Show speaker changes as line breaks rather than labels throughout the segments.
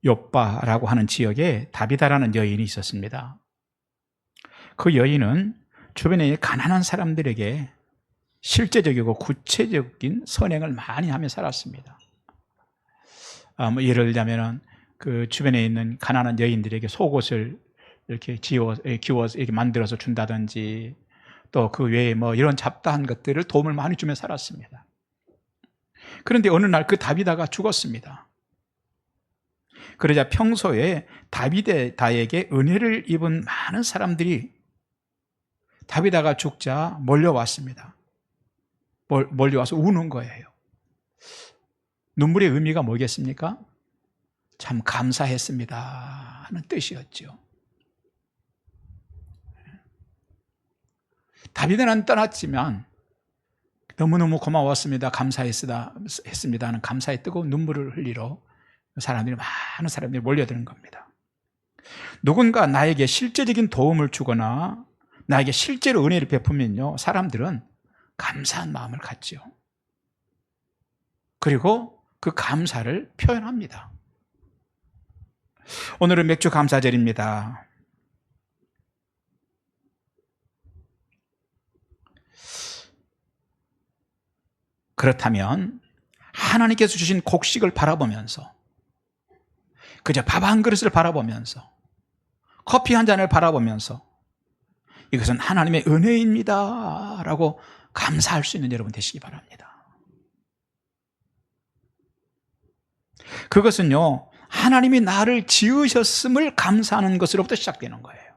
욥바라고 하는 지역에 다비다라는 여인이 있었습니다. 그 여인은 주변에 가난한 사람들에게 실제적이고 구체적인 선행을 많이 하며 살았습니다. 예를 들자면 그 주변에 있는 가난한 여인들에게 속옷을 이렇게 기워서 이렇게 만들어서 준다든지, 또 그 외에 이런 잡다한 것들을 도움을 많이 주며 살았습니다. 그런데 어느 날 그 다비다가 죽었습니다. 그러자 평소에 다비다에게 은혜를 입은 많은 사람들이 다비다가 죽자 몰려왔습니다. 몰려와서 우는 거예요. 눈물의 의미가 뭐겠습니까? 참 감사했습니다 하는 뜻이었죠. 다비다는 떠났지만 너무너무 고마웠습니다, 감사했습니다 하는 감사의 뜨거운 눈물을 흘리러 많은 사람들이 몰려드는 겁니다. 누군가 나에게 실제적인 도움을 주거나 나에게 실제로 은혜를 베푸면요, 사람들은 감사한 마음을 갖죠. 그리고 그 감사를 표현합니다. 오늘은 맥주 감사절입니다. 그렇다면 하나님께서 주신 곡식을 바라보면서, 그저 밥 한 그릇을 바라보면서, 커피 한 잔을 바라보면서 이것은 하나님의 은혜입니다 라고 감사할 수 있는 여러분 되시기 바랍니다. 그것은요, 하나님이 나를 지으셨음을 감사하는 것으로부터 시작되는 거예요.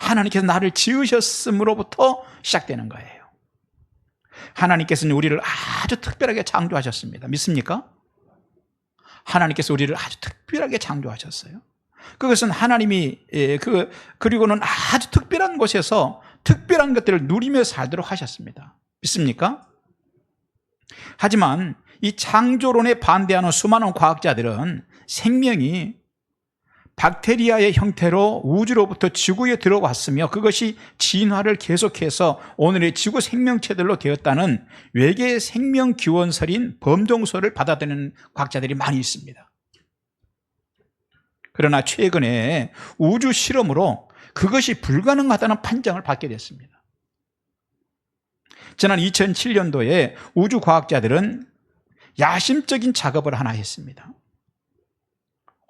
하나님께서 나를 지으셨음으로부터 시작되는 거예요. 하나님께서는 우리를 아주 특별하게 창조하셨습니다. 믿습니까? 하나님께서 우리를 아주 특별하게 창조하셨어요. 그것은 하나님이 그리고는 아주 특별한 곳에서 특별한 것들을 누리며 살도록 하셨습니다. 믿습니까? 하지만 이 창조론에 반대하는 수많은 과학자들은 생명이 박테리아의 형태로 우주로부터 지구에 들어왔으며 그것이 진화를 계속해서 오늘의 지구 생명체들로 되었다는 외계 생명 기원설인 범종설을 받아들이는 과학자들이 많이 있습니다. 그러나 최근에 우주 실험으로 그것이 불가능하다는 판정을 받게 됐습니다. 지난 2007년도에 우주 과학자들은 야심적인 작업을 하나 했습니다.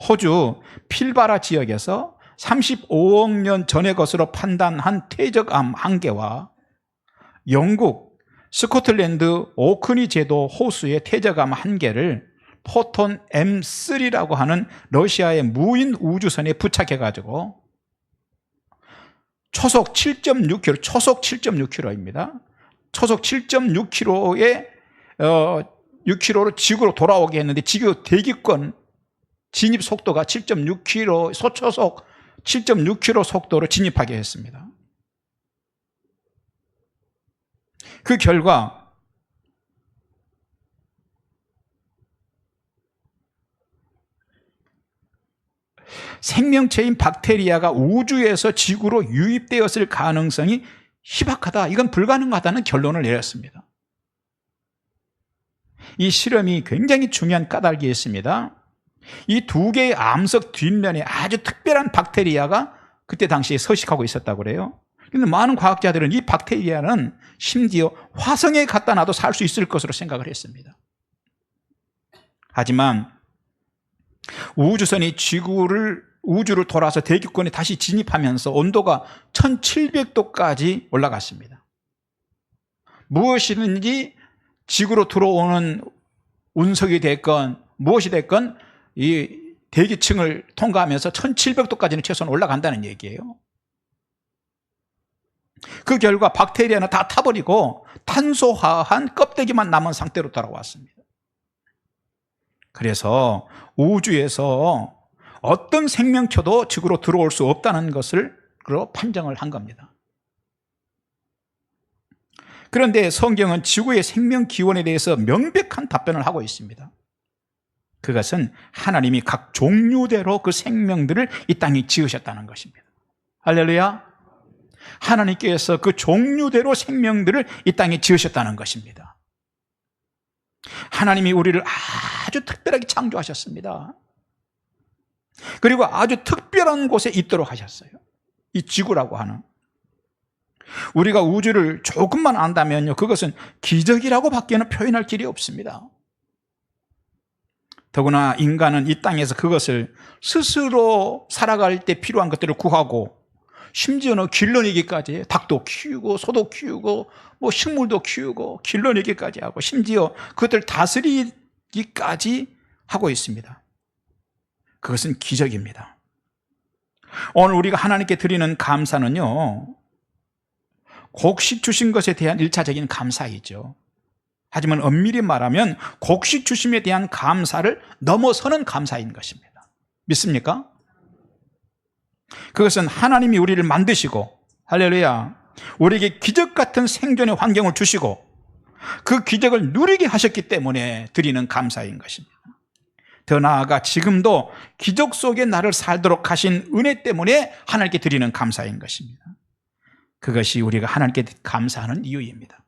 호주 필바라 지역에서 35억 년 전의 것으로 판단한 퇴적암 한 개와 영국 스코틀랜드 오크니 제도 호수의 퇴적암 한 개를 포톤 M3라고 하는 러시아의 무인 우주선에 부착해가지고 초속 7.6km, 초속 7.6km입니다. 초속 7.6km의 6km로 지구로 돌아오게 했는데 지구 대기권 진입 속도가 7.6km, 소초속 7.6km 속도로 진입하게 했습니다. 그 결과 생명체인 박테리아가 우주에서 지구로 유입되었을 가능성이 희박하다, 이건 불가능하다는 결론을 내렸습니다. 이 실험이 굉장히 중요한 까닭이 있습니다. 이 두 개의 암석 뒷면에 아주 특별한 박테리아가 그때 당시에 서식하고 있었다고 그래요. 그런데 많은 과학자들은 이 박테리아는 심지어 화성에 갖다 놔도 살 수 있을 것으로 생각을 했습니다. 하지만 우주선이 우주를 돌아서 대기권에 다시 진입하면서 온도가 1700도까지 올라갔습니다. 무엇이든지 지구로 들어오는 운석이 됐건 무엇이 됐건 이 대기층을 통과하면서 1700도까지는 최소한 올라간다는 얘기예요. 그 결과 박테리아는 다 타버리고 탄소화한 껍데기만 남은 상태로 돌아왔습니다. 그래서 우주에서 어떤 생명체도 지구로 들어올 수 없다는 것을 판정을 한 겁니다. 그런데 성경은 지구의 생명 기원에 대해서 명백한 답변을 하고 있습니다. 그것은 하나님이 각 종류대로 그 생명들을 이 땅에 지으셨다는 것입니다. 할렐루야. 하나님께서 그 종류대로 생명들을 이 땅에 지으셨다는 것입니다. 하나님이 우리를 아주 특별하게 창조하셨습니다. 그리고 아주 특별한 곳에 있도록 하셨어요. 이 지구라고 하는. 우리가 우주를 조금만 안다면요, 그것은 기적이라고 밖에는 표현할 길이 없습니다. 더구나 인간은 이 땅에서 그것을 스스로 살아갈 때 필요한 것들을 구하고, 심지어는 길러내기까지 닭도 키우고 소도 키우고 뭐 식물도 키우고 길러내기까지 하고, 심지어 그것들 다스리기까지 하고 있습니다. 그것은 기적입니다. 오늘 우리가 하나님께 드리는 감사는요, 곡식 주신 것에 대한 1차적인 감사이죠. 하지만 엄밀히 말하면 곡식 주심에 대한 감사를 넘어서는 감사인 것입니다. 믿습니까? 그것은 하나님이 우리를 만드시고, 할렐루야, 우리에게 기적 같은 생존의 환경을 주시고 그 기적을 누리게 하셨기 때문에 드리는 감사인 것입니다. 더 나아가 지금도 기적 속에 나를 살도록 하신 은혜 때문에 하나님께 드리는 감사인 것입니다. 그것이 우리가 하나님께 감사하는 이유입니다.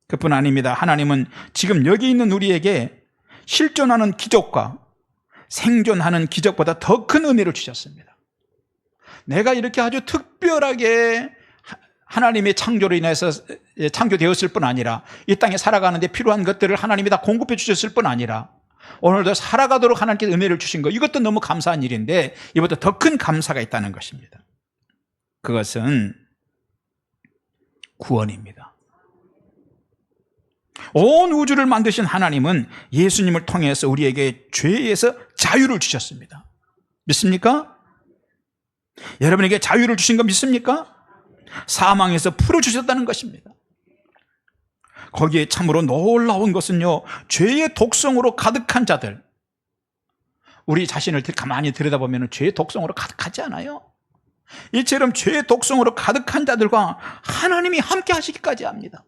그뿐 아닙니다. 하나님은 지금 여기 있는 우리에게 실존하는 기적과 생존하는 기적보다 더 큰 은혜를 주셨습니다. 내가 이렇게 아주 특별하게 하나님의 창조로 인해서 창조되었을 뿐 아니라 이 땅에 살아가는데 필요한 것들을 하나님이 다 공급해 주셨을 뿐 아니라 오늘도 살아가도록 하나님께 은혜를 주신 것, 이것도 너무 감사한 일인데 이보다 더 큰 감사가 있다는 것입니다. 그것은 구원입니다. 온 우주를 만드신 하나님은 예수님을 통해서 우리에게 죄에서 자유를 주셨습니다. 믿습니까? 여러분에게 자유를 주신 거 믿습니까? 사망에서 풀어주셨다는 것입니다. 거기에 참으로 놀라운 것은요, 죄의 독성으로 가득한 자들, 우리 자신을 가만히 들여다보면 죄의 독성으로 가득하지 않아요? 이처럼 죄의 독성으로 가득한 자들과 하나님이 함께 하시기까지 합니다.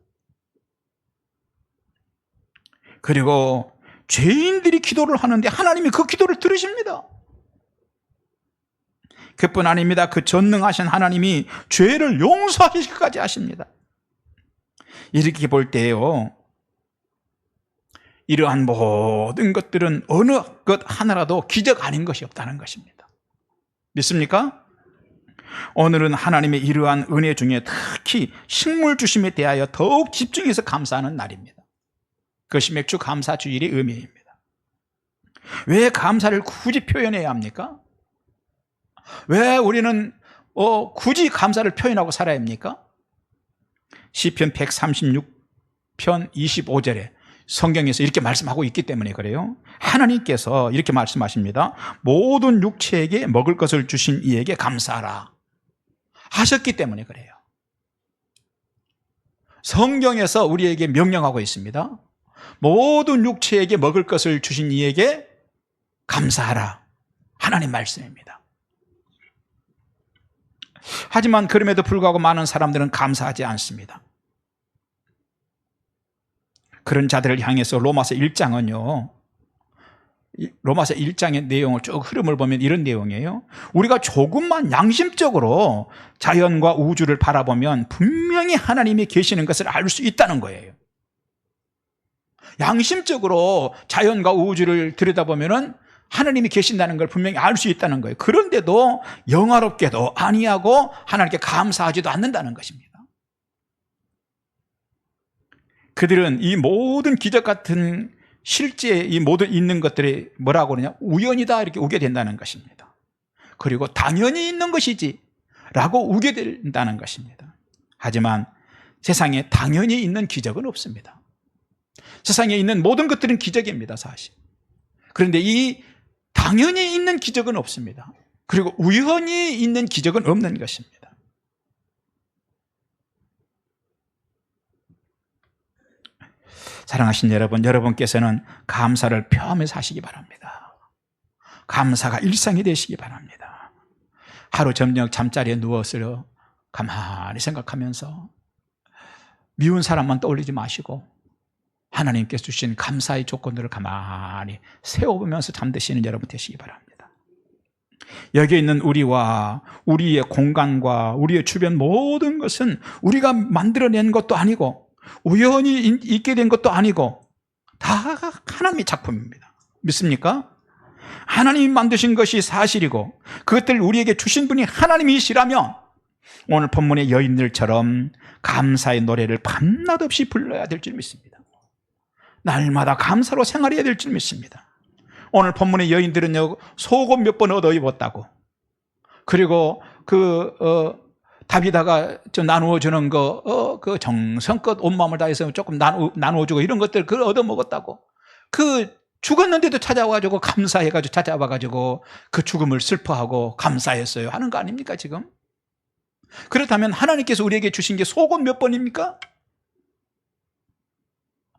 그리고 죄인들이 기도를 하는데 하나님이 그 기도를 들으십니다. 그뿐 아닙니다. 그 전능하신 하나님이 죄를 용서하시기까지 하십니다. 이렇게 볼 때요, 이러한 모든 것들은 어느 것 하나라도 기적 아닌 것이 없다는 것입니다. 믿습니까? 오늘은 하나님의 이러한 은혜 중에 특히 식물 주심에 대하여 더욱 집중해서 감사하는 날입니다. 그것이 맥주 감사 주일의 의미입니다. 왜 감사를 굳이 표현해야 합니까? 왜 우리는 굳이 감사를 표현하고 살아야 합니까? 시편 136편 25절에 성경에서 이렇게 말씀하고 있기 때문에 그래요. 하나님께서 이렇게 말씀하십니다. 모든 육체에게 먹을 것을 주신 이에게 감사하라 하셨기 때문에 그래요. 성경에서 우리에게 명령하고 있습니다. 모든 육체에게 먹을 것을 주신 이에게 감사하라. 하나님 말씀입니다. 하지만 그럼에도 불구하고 많은 사람들은 감사하지 않습니다. 그런 자들을 향해서 로마서 1장은요, 로마서 1장의 내용을 쭉 흐름을 보면 이런 내용이에요. 우리가 조금만 양심적으로 자연과 우주를 바라보면 분명히 하나님이 계시는 것을 알 수 있다는 거예요. 양심적으로 자연과 우주를 들여다보면 하나님이 계신다는 걸 분명히 알 수 있다는 거예요. 그런데도 영화롭게도 아니하고 하나님께 감사하지도 않는다는 것입니다. 그들은 이 모든 기적 같은 실제 이 모든 있는 것들이 뭐라고 그러냐, 우연이다 이렇게 우게 된다는 것입니다. 그리고 당연히 있는 것이지 라고 우게 된다는 것입니다. 하지만 세상에 당연히 있는 기적은 없습니다. 세상에 있는 모든 것들은 기적입니다, 사실. 그런데 이 당연히 있는 기적은 없습니다. 그리고 우연히 있는 기적은 없는 것입니다. 사랑하신 여러분, 여러분께서는 감사를 표하며 사시기 바랍니다. 감사가 일상이 되시기 바랍니다. 하루 저녁 잠자리에 누워서 가만히 생각하면서 미운 사람만 떠올리지 마시고 하나님께서 주신 감사의 조건들을 가만히 세워보면서 잠드시는 여러분 되시기 바랍니다. 여기 있는 우리와 우리의 공간과 우리의 주변 모든 것은 우리가 만들어낸 것도 아니고 우연히 있게 된 것도 아니고 다 하나님의 작품입니다. 믿습니까? 하나님이 만드신 것이 사실이고 그것들을 우리에게 주신 분이 하나님이시라면 오늘 본문의 여인들처럼 감사의 노래를 밤낮 없이 불러야 될 줄 믿습니다. 날마다 감사로 생활해야 될 줄 믿습니다. 오늘 본문의 여인들은요, 속옷 몇 번 얻어 입었다고, 그리고 다비다가 좀 나누어주는 그 정성껏 온 마음을 다해서 조금 나누어주고 이런 것들 그걸 얻어먹었다고, 죽었는데도 찾아와가지고 감사해가지고 찾아와가지고 그 죽음을 슬퍼하고 감사했어요 하는 거 아닙니까 지금? 그렇다면 하나님께서 우리에게 주신 게 속옷 몇 번입니까?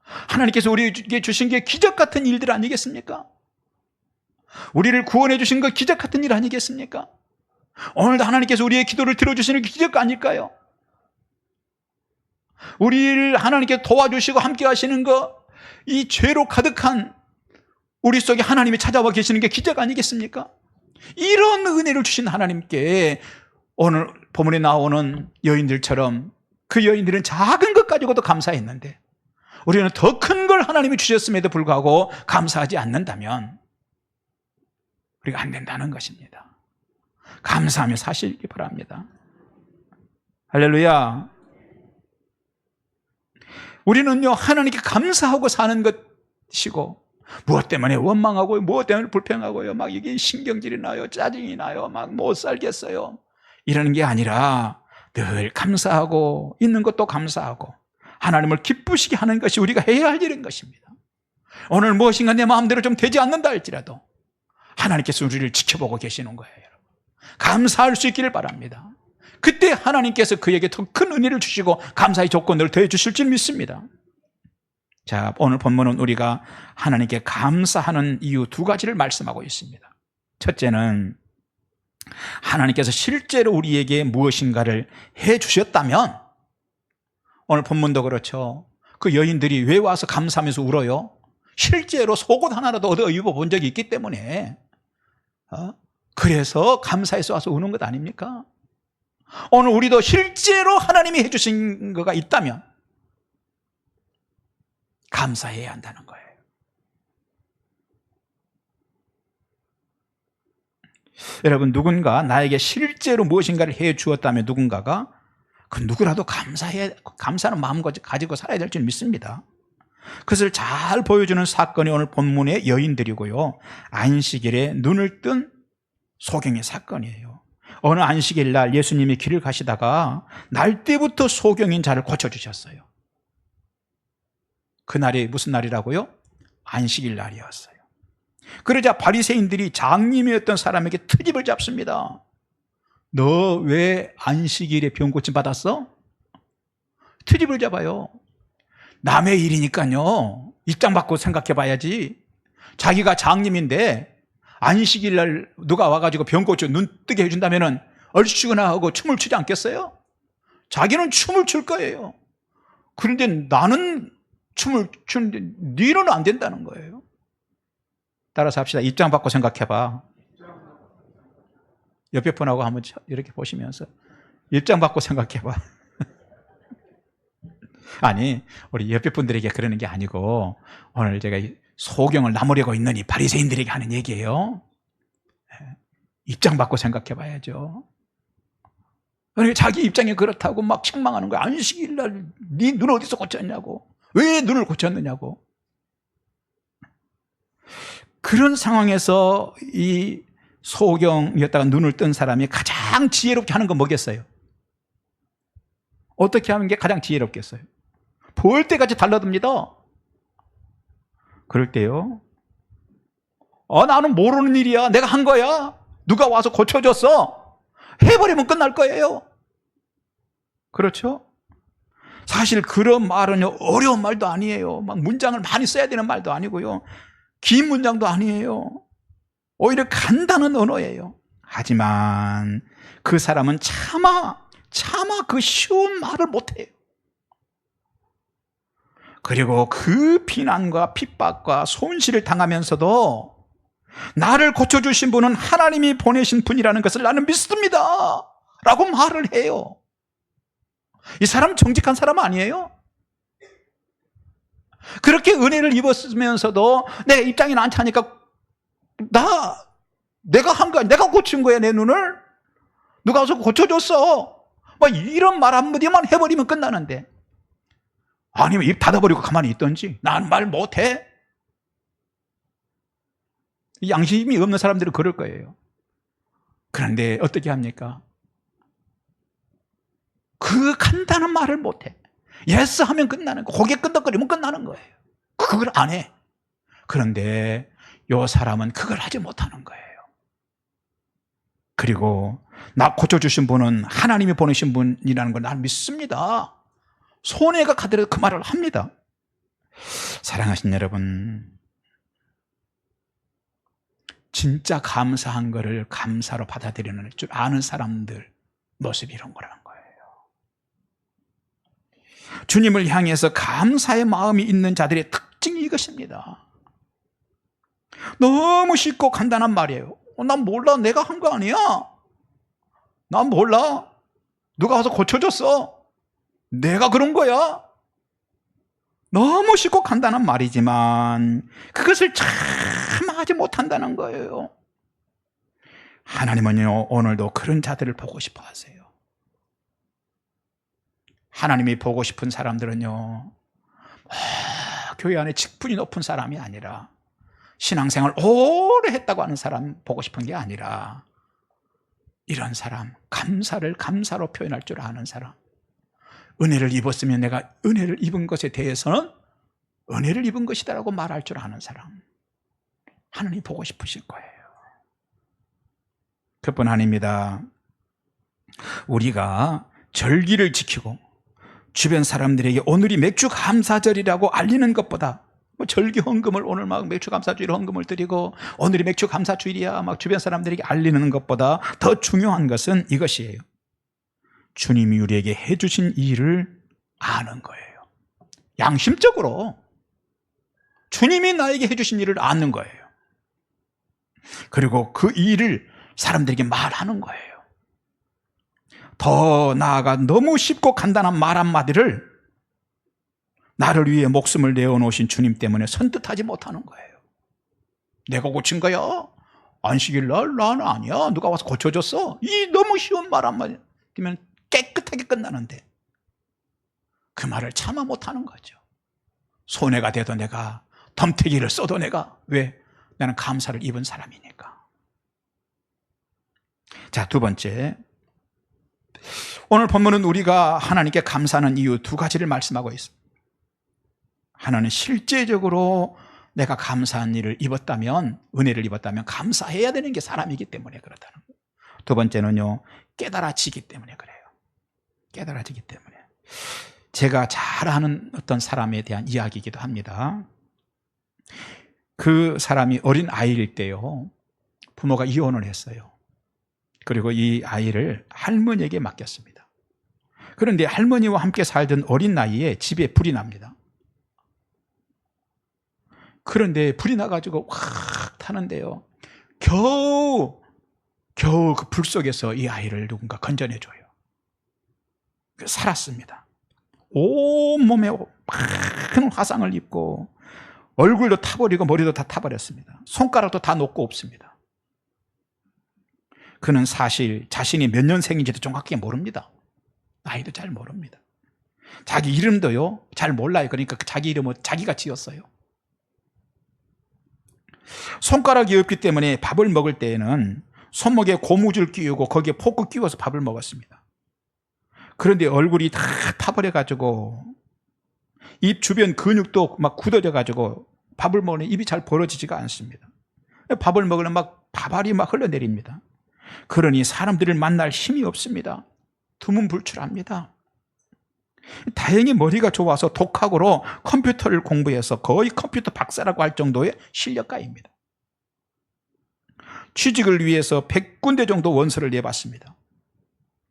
하나님께서 우리에게 주신 게 기적 같은 일들 아니겠습니까? 우리를 구원해 주신 거 기적 같은 일 아니겠습니까? 오늘도 하나님께서 우리의 기도를 들어주시는 게 기적 아닐까요? 우리를 하나님께 도와주시고 함께 하시는 거, 이 죄로 가득한 우리 속에 하나님이 찾아와 계시는 게 기적 아니겠습니까? 이런 은혜를 주신 하나님께 오늘 본문에 나오는 여인들처럼 그 여인들은 작은 것 가지고도 감사했는데 우리는 더 큰 걸 하나님이 주셨음에도 불구하고 감사하지 않는다면 우리가 안 된다는 것입니다. 감사하며 사시기 바랍니다. 할렐루야. 우리는요, 하나님께 감사하고 사는 것이고, 무엇 때문에 원망하고, 무엇 때문에 불평하고요, 막 이게 신경질이 나요, 짜증이 나요, 막 못 살겠어요, 이러는 게 아니라 늘 감사하고, 있는 것도 감사하고, 하나님을 기쁘시게 하는 것이 우리가 해야 할 일인 것입니다. 오늘 무엇인가 내 마음대로 좀 되지 않는다 할지라도 하나님께서 우리를 지켜보고 계시는 거예요. 여러분, 감사할 수 있기를 바랍니다. 그때 하나님께서 그에게 더 큰 은혜를 주시고 감사의 조건을 더해 주실 줄 믿습니다. 자, 오늘 본문은 우리가 하나님께 감사하는 이유 두 가지를 말씀하고 있습니다. 첫째는 하나님께서 실제로 우리에게 무엇인가를 해 주셨다면, 오늘 본문도 그렇죠. 그 여인들이 왜 와서 감사하면서 울어요? 실제로 속옷 하나라도 얻어 입어본 적이 있기 때문에, 그래서 감사해서 와서 우는 것 아닙니까? 오늘 우리도 실제로 하나님이 해주신 거가 있다면 감사해야 한다는 거예요. 여러분, 누군가 나에게 실제로 무엇인가를 해 주었다면 누군가가 그 누구라도 감사하는 마음 가지고 살아야 될 줄 믿습니다. 그것을 잘 보여주는 사건이 오늘 본문의 여인들이고요, 안식일에 눈을 뜬 소경의 사건이에요. 어느 안식일 날 예수님이 길을 가시다가 날 때부터 소경인 자를 고쳐주셨어요. 그날이 무슨 날이라고요? 안식일 날이었어요. 그러자 바리새인들이 장님이었던 사람에게 트집을 잡습니다. 너 왜 안식일에 병 고침 받았어? 트집을 잡아요. 남의 일이니까요, 입장 바꿔 생각해 봐야지. 자기가 장님인데 안식일 날 누가 와가지고 병 고쳐 눈 뜨게 해준다면 얼씨구나 하고 춤을 추지 않겠어요? 자기는 춤을 출 거예요. 그런데 나는 춤을 추는데 너는 안 된다는 거예요. 따라서 합시다. 입장 바꿔 생각해 봐. 옆에 분하고 한번 이렇게 보시면서 입장 바꿔 생각해 봐. 아니, 우리 옆에 분들에게 그러는 게 아니고 오늘 제가 소경을 나무려고 있는 이 바리새인들에게 하는 얘기예요. 입장 바꿔 생각해 봐야죠. 그러니까 자기 입장이 그렇다고 막 책망하는 거야. 안식일 날 네 눈 어디서 고쳤냐고, 왜 눈을 고쳤느냐고. 그런 상황에서 이 소경이었다가 눈을 뜬 사람이 가장 지혜롭게 하는 건 뭐겠어요? 어떻게 하는 게 가장 지혜롭겠어요? 볼 때까지 달라듭니다. 그럴 때요, 나는 모르는 일이야, 내가 한 거야, 누가 와서 고쳐줬어, 해버리면 끝날 거예요. 그렇죠? 사실 그런 말은요, 어려운 말도 아니에요. 막 문장을 많이 써야 되는 말도 아니고요, 긴 문장도 아니에요. 오히려 간단한 언어예요. 하지만 그 사람은 차마 그 쉬운 말을 못해요. 그리고 그 비난과 핍박과 손실을 당하면서도 나를 고쳐주신 분은 하나님이 보내신 분이라는 것을 나는 믿습니다 라고 말을 해요. 이 사람 정직한 사람 아니에요? 그렇게 은혜를 입었으면서도 내 입장이 안 차니까 내가 한 거야. 내가 고친 거야, 내 눈을. 누가 와서 고쳐줬어. 막 이런 말 한마디만 해버리면 끝나는데, 아니면 입 닫아버리고 가만히 있던지. 난 말 못해. 양심이 없는 사람들은 그럴 거예요. 그런데 어떻게 합니까? 그 간단한 말을 못해. 예스 하면 끝나는 거. 고개 끄덕거리면 끝나는 거예요. 그걸 안 해. 그런데 요 사람은 그걸 하지 못하는 거예요. 그리고 나 고쳐주신 분은 하나님이 보내신 분이라는 걸 난 믿습니다. 손해가 가더라도 그 말을 합니다. 사랑하신 여러분, 진짜 감사한 거를 감사로 받아들이는 줄 아는 사람들 모습이 이런 거라는 거예요. 주님을 향해서 감사의 마음이 있는 자들의 특징이 이것입니다. 너무 쉽고 간단한 말이에요. 난 몰라. 내가 한 거 아니야. 난 몰라. 누가 와서 고쳐줬어. 내가 그런 거야. 너무 쉽고 간단한 말이지만 그것을 참 하지 못한다는 거예요. 하나님은요, 오늘도 그런 자들을 보고 싶어 하세요. 하나님이 보고 싶은 사람들은요, 교회 안에 직분이 높은 사람이 아니라, 신앙생활 오래 했다고 하는 사람 보고 싶은 게 아니라, 이런 사람, 감사를 감사로 표현할 줄 아는 사람, 은혜를 입었으면 내가 은혜를 입은 것에 대해서는 은혜를 입은 것이다라고 말할 줄 아는 사람, 하나님이 보고 싶으실 거예요. 그뿐 아닙니다. 우리가 절기를 지키고 주변 사람들에게 오늘이 맥주 감사절이라고 알리는 것보다, 절기 헌금을 오늘 막 맥주 감사주일 헌금을 드리고 오늘이 맥주 감사주일이야 막 주변 사람들에게 알리는 것보다 더 중요한 것은 이것이에요. 주님이 우리에게 해주신 일을 아는 거예요. 양심적으로 주님이 나에게 해주신 일을 아는 거예요. 그리고 그 일을 사람들에게 말하는 거예요. 더 나아가 너무 쉽고 간단한 말 한마디를 나를 위해 목숨을 내어놓으신 주님 때문에 선뜻하지 못하는 거예요. 내가 고친 거야? 안식일 날 난 아니야. 누가 와서 고쳐줬어? 이 너무 쉬운 말 한마디면 깨끗하게 끝나는데 그 말을 참아 못하는 거죠. 손해가 돼도 내가, 덤태기를 써도 내가, 왜? 나는 감사를 입은 사람이니까. 자, 두 번째, 오늘 본문은 우리가 하나님께 감사하는 이유 두 가지를 말씀하고 있습니다. 하나는 실제적으로 내가 감사한 일을 입었다면, 은혜를 입었다면 감사해야 되는 게 사람이기 때문에 그렇다는 거예요. 두 번째는요, 깨달아지기 때문에 그래요. 깨달아지기 때문에. 제가 잘 아는 어떤 사람에 대한 이야기이기도 합니다. 그 사람이 어린 아이일 때요, 부모가 이혼을 했어요. 그리고 이 아이를 할머니에게 맡겼습니다. 그런데 할머니와 함께 살던 어린 나이에 집에 불이 납니다. 그런데 불이 나가지고 확 타는데요, 겨우 그 불 속에서 이 아이를 누군가 건져내줘요. 살았습니다. 온몸에 많은 화상을 입고 얼굴도 타버리고 머리도 다 타버렸습니다. 손가락도 다 녹고 없습니다. 그는 사실 자신이 몇 년생인지도 정확히 모릅니다. 나이도 잘 모릅니다. 자기 이름도요 잘 몰라요. 그러니까 자기 이름은 자기가 지었어요. 손가락이 없기 때문에 밥을 먹을 때에는 손목에 고무줄 끼우고 거기에 포크 끼워서 밥을 먹었습니다. 그런데 얼굴이 다 타버려가지고 입 주변 근육도 막 굳어져가지고 밥을 먹으면 입이 잘 벌어지지가 않습니다. 밥을 먹으면 막 밥알이 막 흘러내립니다. 그러니 사람들을 만날 힘이 없습니다. 두문불출합니다. 다행히 머리가 좋아서 독학으로 컴퓨터를 공부해서 거의 컴퓨터 박사라고 할 정도의 실력가입니다. 취직을 위해서 100군데 정도 원서를 내봤습니다.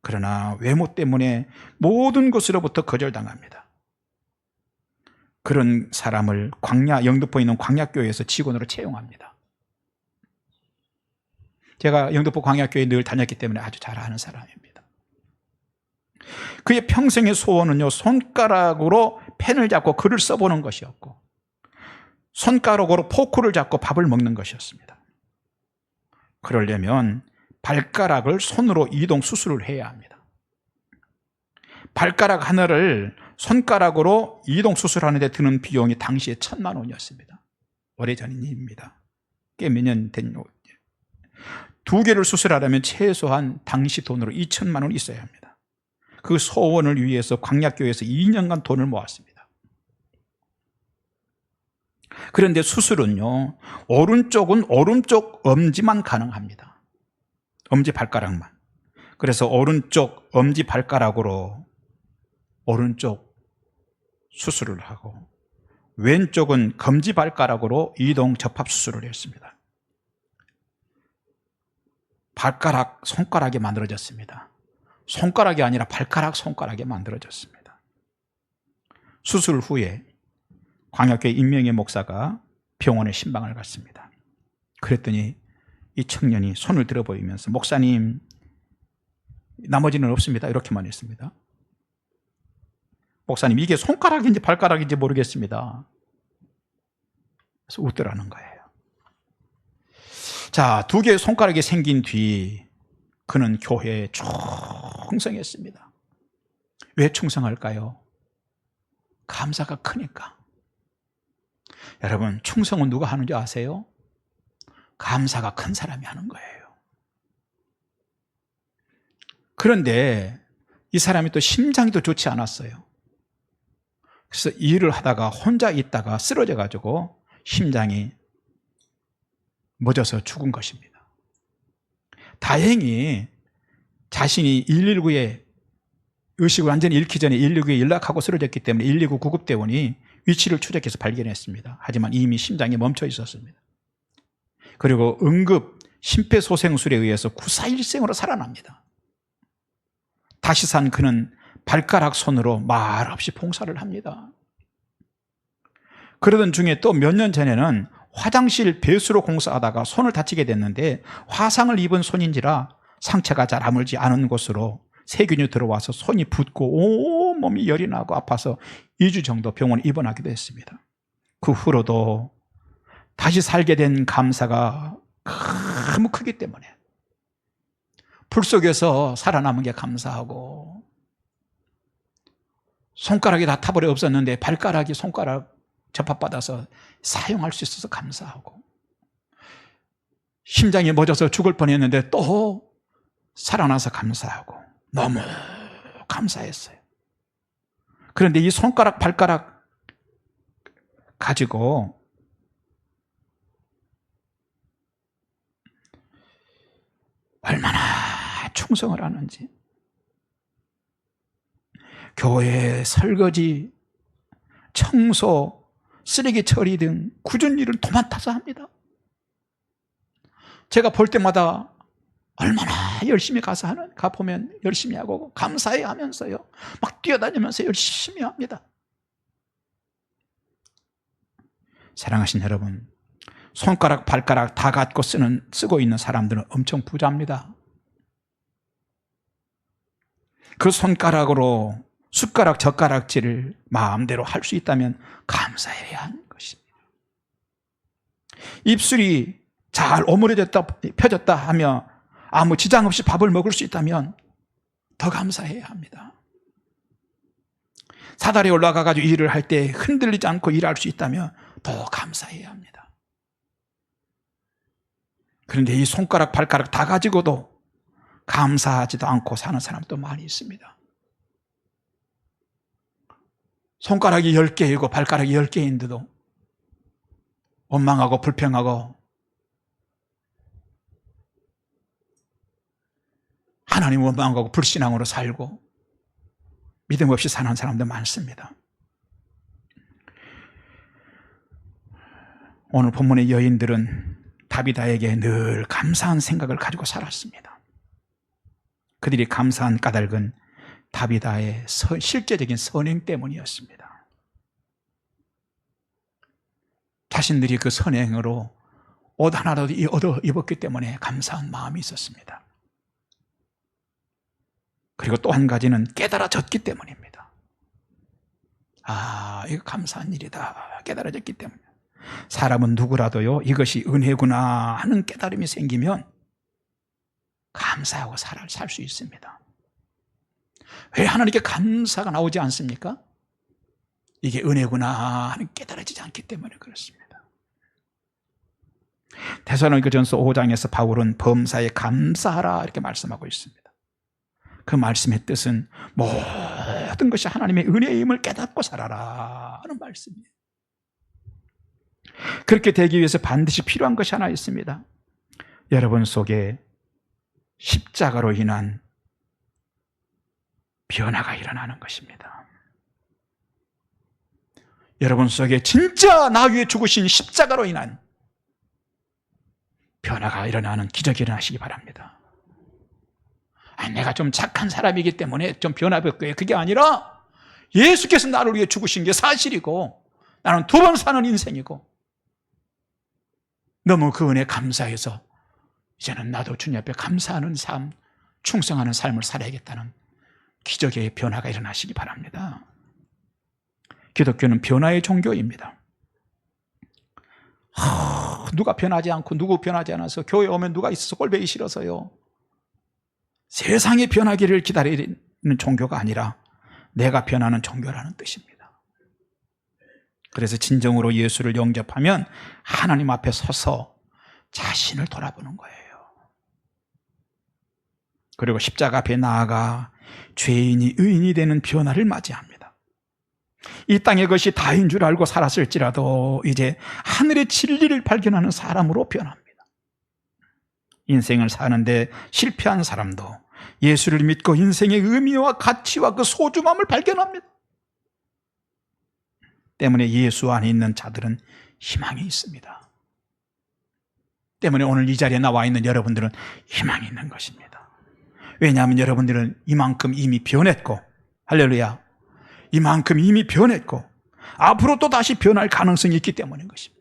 그러나 외모 때문에 모든 곳으로부터 거절당합니다. 그런 사람을 영등포에 있는 광야교회에서 직원으로 채용합니다. 제가 영등포 광야교회에 늘 다녔기 때문에 아주 잘 아는 사람입니다. 그의 평생의 소원은요, 손가락으로 펜을 잡고 글을 써보는 것이었고 손가락으로 포크를 잡고 밥을 먹는 것이었습니다. 그러려면 발가락을 손으로 이동 수술을 해야 합니다. 발가락 하나를 손가락으로 이동 수술하는 데 드는 비용이 당시에 1,000만 원이었습니다. 오래전 일입니다. 꽤 몇 년 된. 2개를 수술하려면 최소한 당시 돈으로 2,000만 원이 있어야 합니다. 그 소원을 위해서 광약교회에서 2년간 돈을 모았습니다. 그런데 수술은요, 오른쪽은 오른쪽 엄지만 가능합니다. 엄지 발가락만. 그래서 오른쪽 엄지 발가락으로 오른쪽 수술을 하고, 왼쪽은 검지 발가락으로 이동 접합 수술을 했습니다. 발가락, 손가락이 만들어졌습니다. 손가락이 아니라 발가락, 손가락이 만들어졌습니다. 수술 후에 광약교회 임명의 목사가 병원에 신방을 갔습니다. 그랬더니 이 청년이 손을 들어 보이면서, 목사님, 나머지는 없습니다, 이렇게만 했습니다. 목사님, 이게 손가락인지 발가락인지 모르겠습니다. 그래서 웃더라는 거예요. 자, 2개의 손가락이 생긴 뒤 그는 교회에 충성했습니다. 왜 충성할까요? 감사가 크니까. 여러분, 충성은 누가 하는지 아세요? 감사가 큰 사람이 하는 거예요. 그런데 이 사람이 또 심장이 또 좋지 않았어요. 그래서 일을 하다가 혼자 있다가 쓰러져 가지고 심장이 멎어서 죽은 것입니다. 다행히 자신이 119에 의식을 완전히 잃기 전에 119에 연락하고 쓰러졌기 때문에 119 구급대원이 위치를 추적해서 발견했습니다. 하지만 이미 심장이 멈춰 있었습니다. 그리고 응급 심폐소생술에 의해서 구사일생으로 살아납니다. 다시 산 그는 발가락 손으로 말없이 봉사를 합니다. 그러던 중에 또 몇 년 전에는 화장실 배수로 공사하다가 손을 다치게 됐는데, 화상을 입은 손인지라 상처가 잘 아물지 않은 곳으로 세균이 들어와서 손이 붓고 온몸이 열이 나고 아파서 2주 정도 병원에 입원하기도 했습니다. 그 후로도 다시 살게 된 감사가 너무 크기 때문에 불 속에서 살아남은 게 감사하고, 손가락이 다 타버려 없었는데 발가락이 손가락 접합받아서 사용할 수 있어서 감사하고, 심장이 멎어서 죽을 뻔했는데 또 살아나서 감사하고, 너무 감사했어요. 그런데 이 손가락, 발가락 가지고 얼마나 충성을 하는지. 교회 설거지, 청소, 쓰레기 처리 등 굳은 일을 도맡아서 합니다. 제가 볼 때마다 얼마나 열심히 가보면 열심히 하고 감사해 하면서요, 막 뛰어다니면서 열심히 합니다. 사랑하신 여러분, 손가락, 발가락 다 갖고 쓰고 있는 사람들은 엄청 부자입니다. 그 손가락으로 숟가락, 젓가락질을 마음대로 할 수 있다면 감사해야 하는 것입니다. 입술이 잘 오므려졌다 펴졌다 하며 아무 지장 없이 밥을 먹을 수 있다면 더 감사해야 합니다. 사다리에 올라가가지고 일을 할 때 흔들리지 않고 일할 수 있다면 더 감사해야 합니다. 그런데 이 손가락, 발가락 다 가지고도 감사하지도 않고 사는 사람도 많이 있습니다. 손가락이 10개이고 발가락이 10개인데도 원망하고 불평하고 하나님 원망하고 불신앙으로 살고 믿음 없이 사는 사람도 많습니다. 오늘 본문의 여인들은 다비다에게 늘 감사한 생각을 가지고 살았습니다. 그들이 감사한 까닭은 다비다의 실제적인 선행 때문이었습니다. 자신들이 그 선행으로 옷 하나라도 얻어 입었기 때문에 감사한 마음이 있었습니다. 그리고 또 한 가지는 깨달아졌기 때문입니다. 아, 이거 감사한 일이다 깨달아졌기 때문에. 사람은 누구라도요, 이것이 은혜구나 하는 깨달음이 생기면 감사하고 살 수 있습니다. 왜 하나님께 감사가 나오지 않습니까? 이게 은혜구나 하는 깨달아지지 않기 때문에 그렇습니다. 데살로니가전서 5장에서 바울은 범사에 감사하라 이렇게 말씀하고 있습니다. 그 말씀의 뜻은 모든 것이 하나님의 은혜임을 깨닫고 살아라 하는 말씀이에요. 그렇게 되기 위해서 반드시 필요한 것이 하나 있습니다. 여러분 속에 십자가로 인한 변화가 일어나는 것입니다. 여러분 속에 진짜 나 위에 죽으신 십자가로 인한 변화가 일어나는 기적이 일어나시기 바랍니다. 내가 좀 착한 사람이기 때문에 좀 변화될 거예요. 그게 아니라 예수께서 나를 위해 죽으신 게 사실이고 나는 두 번 사는 인생이고 너무 그 은혜에 감사해서 이제는 나도 주님 앞에 감사하는 삶, 충성하는 삶을 살아야겠다는 기적의 변화가 일어나시기 바랍니다. 기독교는 변화의 종교입니다. 누가 변하지 않고 누구 변하지 않아서 교회 오면 누가 있어서 꼴보기 싫어서요. 세상이 변하기를 기다리는 종교가 아니라 내가 변하는 종교라는 뜻입니다. 그래서 진정으로 예수를 영접하면 하나님 앞에 서서 자신을 돌아보는 거예요. 그리고 십자가 앞에 나아가 죄인이 의인이 되는 변화를 맞이합니다. 이 땅의 것이 다인 줄 알고 살았을지라도 이제 하늘의 진리를 발견하는 사람으로 변합니다. 인생을 사는데 실패한 사람도 예수를 믿고 인생의 의미와 가치와 그 소중함을 발견합니다. 때문에 예수 안에 있는 자들은 희망이 있습니다. 때문에 오늘 이 자리에 나와 있는 여러분들은 희망이 있는 것입니다. 왜냐하면 여러분들은 이만큼 이미 변했고, 할렐루야, 이만큼 이미 변했고 앞으로 또 다시 변할 가능성이 있기 때문인 것입니다.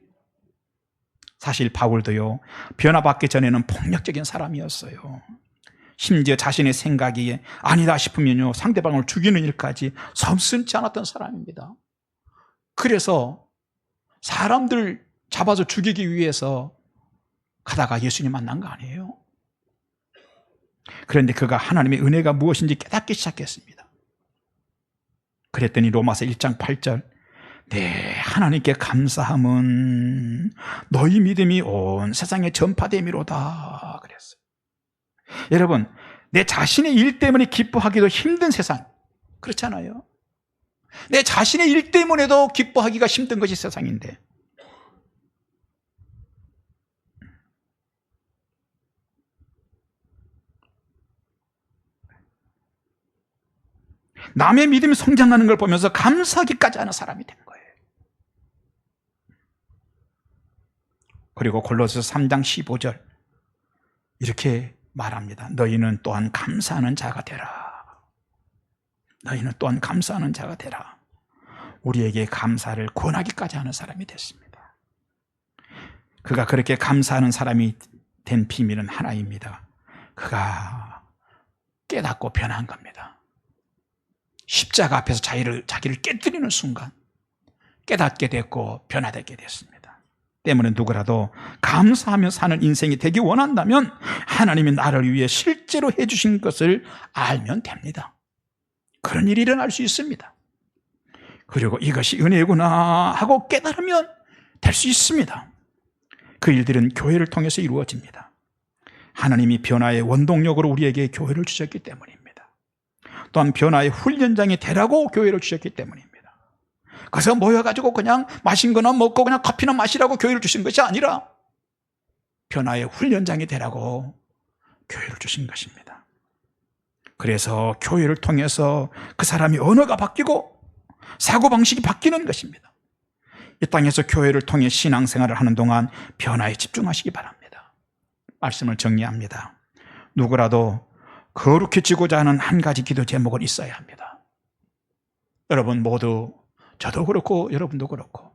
사실 바울도요, 변화받기 전에는 폭력적인 사람이었어요. 심지어 자신의 생각이 아니다 싶으면요, 상대방을 죽이는 일까지 섬슴지 않았던 사람입니다. 그래서 사람들 잡아서 죽이기 위해서 가다가 예수님 만난 거 아니에요? 그런데 그가 하나님의 은혜가 무엇인지 깨닫기 시작했습니다. 그랬더니 로마서 1장 8절, 네, 하나님께 감사함은 너희 믿음이 온 세상에 전파됨이로다 그랬어요. 여러분, 내 자신의 일 때문에 기뻐하기도 힘든 세상, 그렇잖아요. 내 자신의 일 때문에도 기뻐하기가 힘든 것이 세상인데, 남의 믿음이 성장하는 걸 보면서 감사하기까지 하는 사람이 된 거예요. 그리고 골로새서 3장 15절 이렇게 말합니다. 너희는 또한 감사하는 자가 되라. 너희는 또한 감사하는 자가 되라. 우리에게 감사를 권하기까지 하는 사람이 됐습니다. 그가 그렇게 감사하는 사람이 된 비밀은 하나입니다. 그가 깨닫고 변한 겁니다. 십자가 앞에서 자기를 깨뜨리는 순간 깨닫게 됐고 변화되게 됐습니다. 때문에 누구라도 감사하며 사는 인생이 되기 원한다면 하나님이 나를 위해 실제로 해주신 것을 알면 됩니다. 그런 일이 일어날 수 있습니다. 그리고 이것이 은혜구나 하고 깨달으면 될 수 있습니다. 그 일들은 교회를 통해서 이루어집니다. 하나님이 변화의 원동력으로 우리에게 교회를 주셨기 때문입니다. 또한 변화의 훈련장이 되라고 교회를 주셨기 때문입니다. 그래서 모여가지고 그냥 마신 거나 먹고 그냥 커피나 마시라고 교회를 주신 것이 아니라 변화의 훈련장이 되라고 교회를 주신 것입니다. 그래서 교회를 통해서 그 사람이 언어가 바뀌고 사고방식이 바뀌는 것입니다. 이 땅에서 교회를 통해 신앙생활을 하는 동안 변화에 집중하시기 바랍니다. 말씀을 정리합니다. 누구라도 거룩해지고자 하는 한 가지 기도 제목은 있어야 합니다. 여러분 모두, 저도 그렇고 여러분도 그렇고,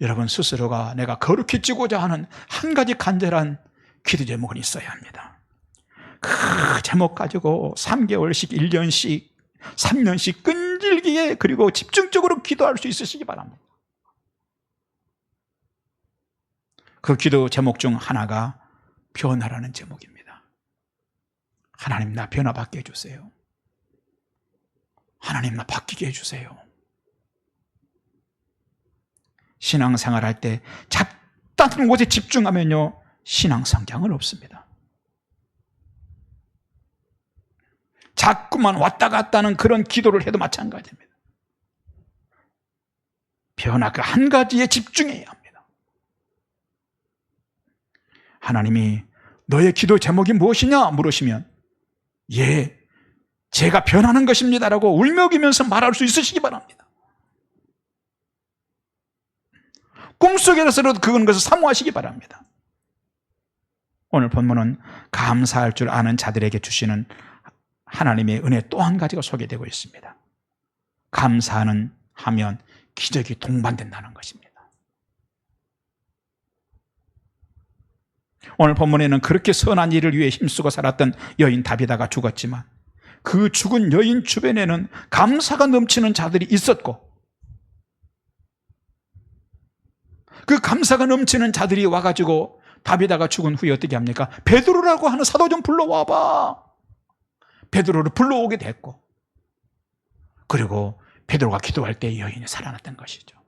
여러분 스스로가 내가 거룩해지고자 하는 한 가지 간절한 기도 제목은 있어야 합니다. 그 제목 가지고 3개월씩, 1년씩, 3년씩 끈질기게 그리고 집중적으로 기도할 수 있으시기 바랍니다. 그 기도 제목 중 하나가 변화라는 제목입니다. 하나님 나 변화받게 해주세요. 하나님 나 바뀌게 해주세요. 신앙생활 할 때 잡다한 곳에 집중하면요 신앙 성장은 없습니다. 자꾸만 왔다 갔다 하는 그런 기도를 해도 마찬가지입니다. 변화 그 한 가지에 집중해야 합니다. 하나님이 너의 기도 제목이 무엇이냐 물으시면 예, 제가 변하는 것입니다라고 울먹이면서 말할 수 있으시기 바랍니다. 꿈속에서라도 그건 것을 사모하시기 바랍니다. 오늘 본문은 감사할 줄 아는 자들에게 주시는 하나님의 은혜 또 한 가지가 소개되고 있습니다. 감사하는 하면 기적이 동반된다는 것입니다. 오늘 본문에는 그렇게 선한 일을 위해 힘쓰고 살았던 여인 다비다가 죽었지만 그 죽은 여인 주변에는 감사가 넘치는 자들이 있었고 그 감사가 넘치는 자들이 와가지고 다비다가 죽은 후에 어떻게 합니까? 베드로라고 하는 사도 좀 불러와봐. 베드로를 불러오게 됐고 그리고 베드로가 기도할 때 여인이 살아났던 것이죠.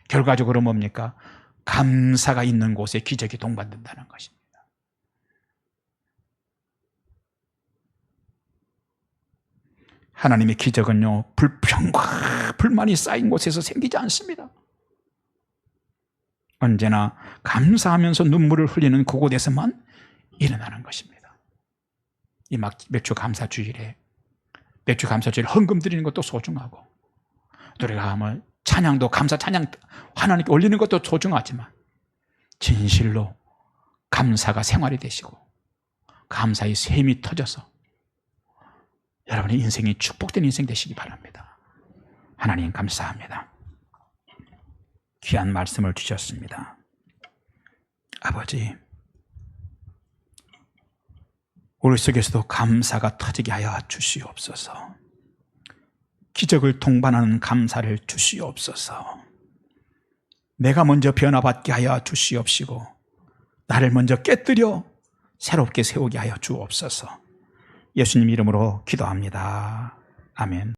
결과적으로 뭡니까? 감사가 있는 곳에 기적이 동반된다는 것입니다. 하나님의 기적은요 불평과 불만이 쌓인 곳에서 생기지 않습니다. 언제나 감사하면서 눈물을 흘리는 그곳에서만 일어나는 것입니다. 이 맥주 감사주일에 맥주 감사주일 헌금 드리는 것도 소중하고 우리가 뭐 찬양도 감사 찬양 하나님께 올리는 것도 소중하지만 진실로 감사가 생활이 되시고 감사의 샘이 터져서 여러분의 인생이 축복된 인생 되시기 바랍니다. 하나님 감사합니다. 귀한 말씀을 주셨습니다. 아버지, 우리 속에서도 감사가 터지게 하여 주시옵소서. 기적을 동반하는 감사를 주시옵소서. 내가 먼저 변화받게 하여 주시옵시고 나를 먼저 깨뜨려 새롭게 세우게 하여 주옵소서. 예수님 이름으로 기도합니다. 아멘.